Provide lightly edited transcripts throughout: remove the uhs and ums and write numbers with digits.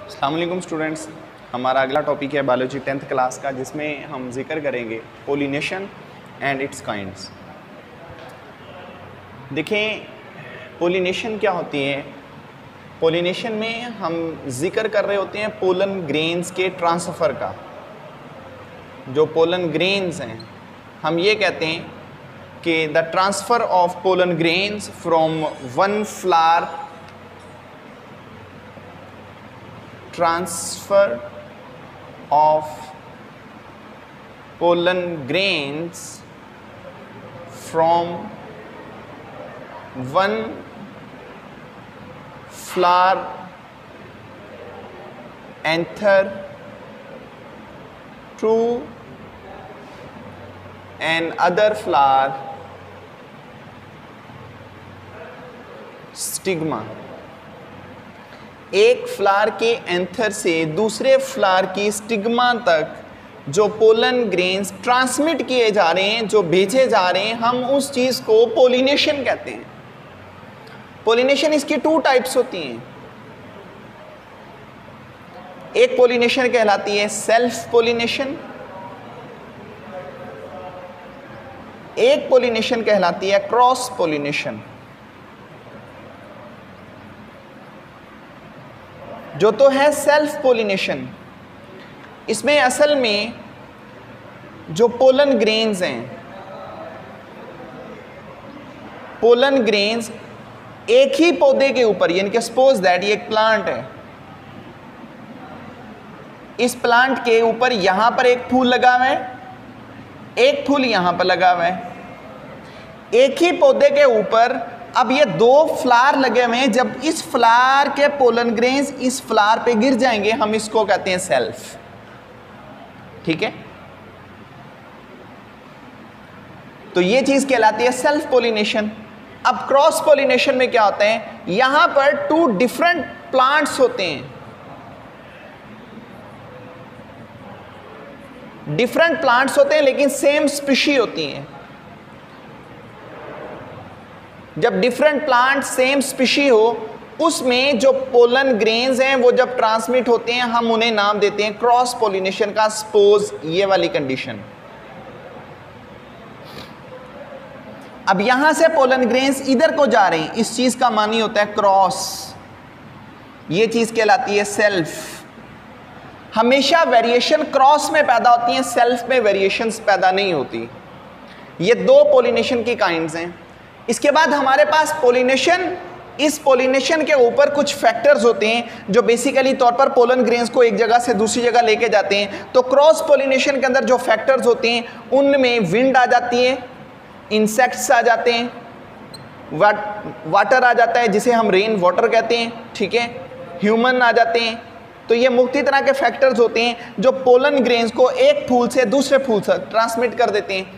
अस्सलाम वालेकुम स्टूडेंट्स, हमारा अगला टॉपिक है बायोलॉजी 10th क्लास का, जिसमें हम जिक्र करेंगे पोलिनेशन एंड इट्स काइंड्स। देखें पोलिनेशन क्या होती है। पोलिनेशन में हम जिक्र कर रहे होते हैं पोलन ग्रेन्स के ट्रांसफ़र का। जो पोलन ग्रेन्स हैं, हम ये कहते हैं कि the transfer of pollen grains from one flower, transfer of pollen grains from one flower anther to another flower stigma। एक फ्लावर के एंथर से दूसरे फ्लावर की स्टिग्मा तक जो पोलन ग्रेन्स ट्रांसमिट किए जा रहे हैं, जो भेजे जा रहे हैं, हम उस चीज़ को पोलिनेशन कहते हैं। पोलिनेशन इसकी 2 टाइप्स होती हैं। एक पोलिनेशन कहलाती है सेल्फ पोलिनेशन, एक पोलिनेशन कहलाती है क्रॉस पोलिनेशन। जो तो है सेल्फ पोलिनेशन, इसमें असल में जो पोलन ग्रेन्स हैं, पोलन ग्रेन्स एक ही पौधे के ऊपर, यानी कि सपोज दैट ये एक प्लांट है, इस प्लांट के ऊपर यहां पर एक फूल लगा हुआ है, एक फूल यहां पर लगा हुआ है, एक ही पौधे के ऊपर अब ये 2 फ्लावर लगे हुए हैं। जब इस फ्लावर के पोलन ग्रेन्स इस फ्लावर पे गिर जाएंगे, हम इसको कहते हैं सेल्फ। ठीक है, तो ये चीज कहलाती है सेल्फ पोलिनेशन। अब क्रॉस पोलिनेशन में क्या होता है, यहां पर 2 डिफरेंट प्लांट्स होते हैं, डिफरेंट प्लांट्स होते हैं लेकिन सेम स्पीशी होती हैं। जब डिफरेंट प्लांट सेम स्पीशी हो, उसमें जो पोलन ग्रेन्स हैं वो जब ट्रांसमिट होते हैं, हम उन्हें नाम देते हैं क्रॉस पोलिनेशन का। सपोज ये वाली कंडीशन, अब यहां से पोलन ग्रेन्स इधर को जा रहे हैं, इस चीज का मानी होता है क्रॉस, ये चीज कहलाती है सेल्फ। हमेशा वेरिएशन क्रॉस में पैदा होती है, सेल्फ में वेरिएशंस पैदा नहीं होती। ये 2 पोलिनेशन की काइंड्स हैं। इसके बाद हमारे पास पोलिनेशन, इस पोलिनेशन के ऊपर कुछ फैक्टर्स होते हैं जो बेसिकली तौर पर पोलन ग्रेन्स को एक जगह से दूसरी जगह लेके जाते हैं। तो क्रॉस पोलिनेशन के अंदर जो फैक्टर्स होते हैं, उनमें विंड आ जाती है, इंसेक्ट्स आ जाते हैं, वाटर आ जाता है जिसे हम रेन वाटर कहते हैं, ठीक है, ह्यूमन आ जाते हैं। तो ये मुख्तलिफ तरह के फैक्टर्स होते हैं जो पोलन ग्रेन्स को एक फूल से दूसरे फूल तक ट्रांसमिट कर देते हैं।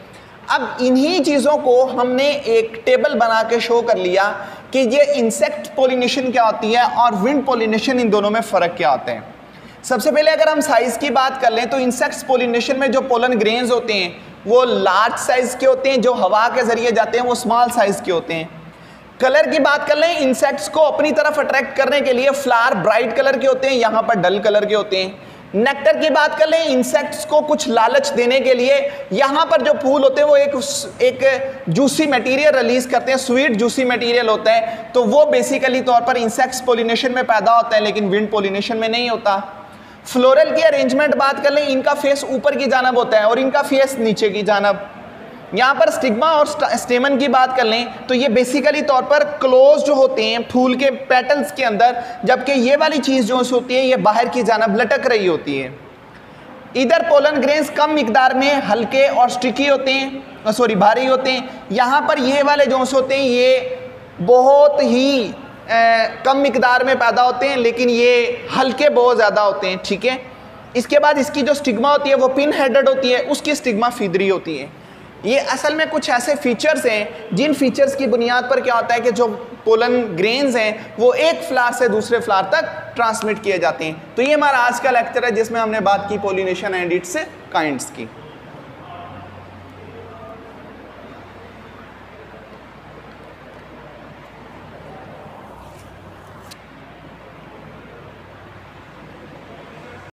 अब इन्हीं चीज़ों को हमने एक टेबल बना के शो कर लिया कि ये इंसेक्ट पोलिनेशन क्या होती है और विंड पोलिनेशन, इन दोनों में फ़र्क क्या होते हैं। सबसे पहले अगर हम साइज़ की बात कर लें तो इंसेक्ट्स पोलिनेशन में जो पोलन ग्रेन्स होते हैं वो लार्ज साइज़ के होते हैं, जो हवा के ज़रिए जाते हैं वो स्मॉल साइज़ के होते हैं। कलर की बात कर लें, इंसेक्ट्स को अपनी तरफ अट्रैक्ट करने के लिए फ्लावर ब्राइट कलर के होते हैं, यहाँ पर डल कलर के होते हैं। नेक्टर की बात कर लें, इंसेक्ट्स को कुछ लालच देने के लिए यहाँ पर जो फूल होते हैं वो एक जूसी मटेरियल रिलीज करते हैं, स्वीट जूसी मटेरियल होता है, तो वो बेसिकली तौर पर इंसेक्ट्स पोलिनेशन में पैदा होता है, लेकिन विंड पोलिनेशन में नहीं होता। फ्लोरल की अरेंजमेंट बात कर लें, इनका फेस ऊपर की जानब होता है और इनका फेस नीचे की जानब। यहाँ पर स्टिग्मा और स्टेमन की बात कर लें तो ये बेसिकली तौर पर क्लोज जो होते हैं फूल के पेटल्स के अंदर, जबकि ये वाली चीज़ जो होती है ये बाहर की जानब लटक रही होती है। इधर पोलन ग्रेन्स कम मिकदार में हल्के और स्टिकी होते हैं, भारी होते हैं। यहाँ पर ये वाले जो होते हैं ये बहुत ही कम मिकदार में पैदा होते हैं, लेकिन ये हल्के बहुत ज़्यादा होते हैं, ठीक है। इसके बाद इसकी जो स्टिग्मा होती है वो पिन हेडेड होती है, उसकी स्टिग्मा फीदरी होती है। ये असल में कुछ ऐसे फीचर्स हैं जिन फीचर्स की बुनियाद पर क्या होता है कि जो पोलन ग्रेन्स हैं वो एक फ्लावर से दूसरे फ्लावर तक ट्रांसमिट किए जाते हैं। तो ये हमारा आज का लेक्चर है जिसमें हमने बात की पोलिनेशन एंड इट्स काइंड्स की।